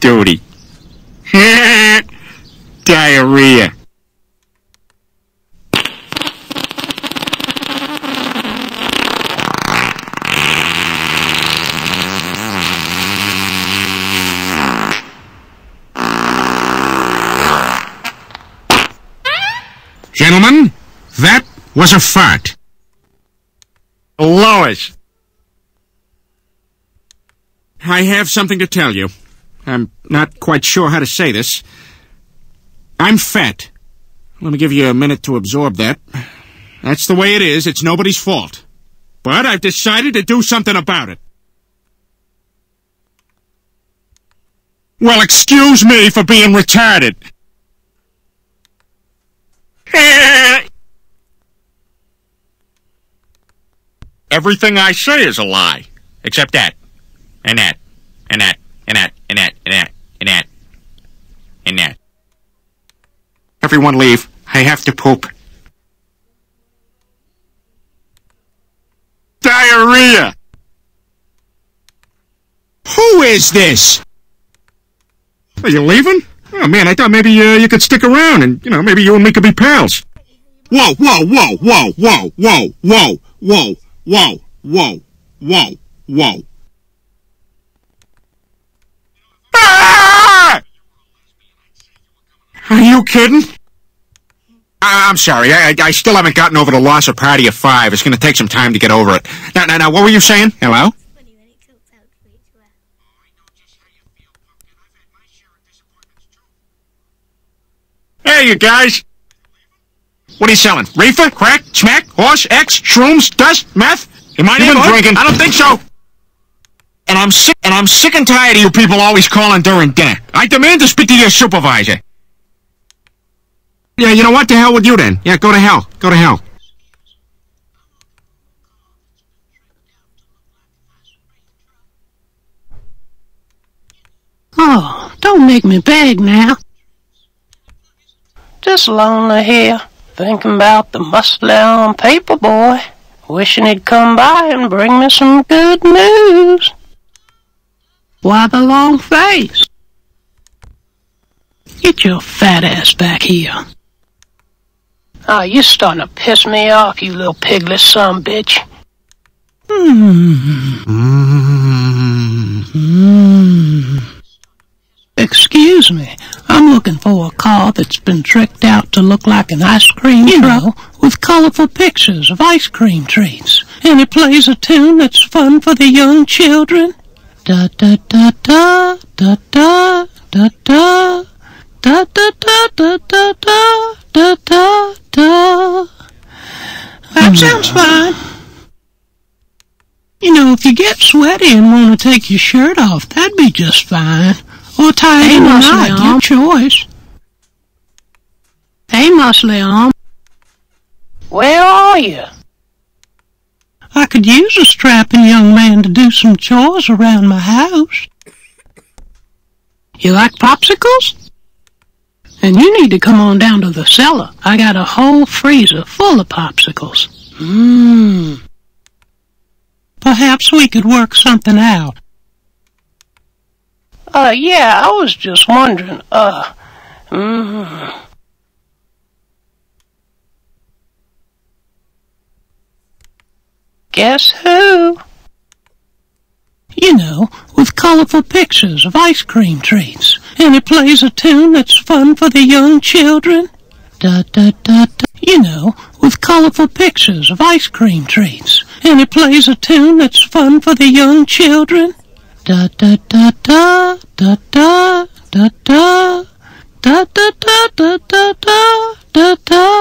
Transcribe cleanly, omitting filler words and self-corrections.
Duty. Diarrhea. Gentlemen, that was a fart. Lois. I have something to tell you. I'm not quite sure how to say this. I'm fat. Let me give you a minute to absorb that. That's the way it is. It's nobody's fault. But I've decided to do something about it. Well, excuse me for being retarded. Everything I say is a lie. Except that. And that. And that. And that. And that. And that. And that. And that. Everyone leave. I have to poop. Diarrhea! Who is this? Are you leaving? Oh, man, I thought maybe you could stick around and, maybe you and me could be pals. Whoa, whoa, whoa, whoa, whoa, whoa, whoa, whoa, whoa, whoa, whoa, whoa. Ah! Are you kidding? I'm sorry. I still haven't gotten over the loss of Party of Five. It's going to take some time to get over it. Now, what were you saying? Hello? Hey, you guys! What are you selling? Reefer? Crack? Smack? Horse? X? Shrooms? Dust? Meth? In my You've been neighborhood? drinking? I don't think so. And I'm sick and tired of you people always calling during dinner. I demand to speak to your supervisor. Yeah, you know what? The hell with you then. Yeah, go to hell. Go to hell. Oh, don't make me beg now. Just lonely here, thinking about the muscle-bound paper boy, wishing he'd come by and bring me some good news. Why the long face? Get your fat ass back here. Oh, you're starting to piss me off, you little piglet son-bitch. Excuse me, I'm looking for a car that's been tricked out to look like an ice cream truck with colorful pictures of ice cream treats. And it plays a tune that's fun for the young children. Da da da da da da da da da da da da da da da da. That sounds fine. If you get sweaty and want to take your shirt off, that'd be just fine. Or tie it in a knot, your choice. Hey, muscly arm. Where are you? I could use a strapping young man to do some chores around my house. You like popsicles? And you need to come on down to the cellar. I got a whole freezer full of popsicles. Perhaps we could work something out. Yeah, I was just wondering, Guess who? With colorful pictures of ice cream treats. And it plays a tune that's fun for the young children. Da da da da. With colorful pictures of ice cream treats. And it plays a tune that's fun for the young children. Da da da da da da da da da da da da da da da da.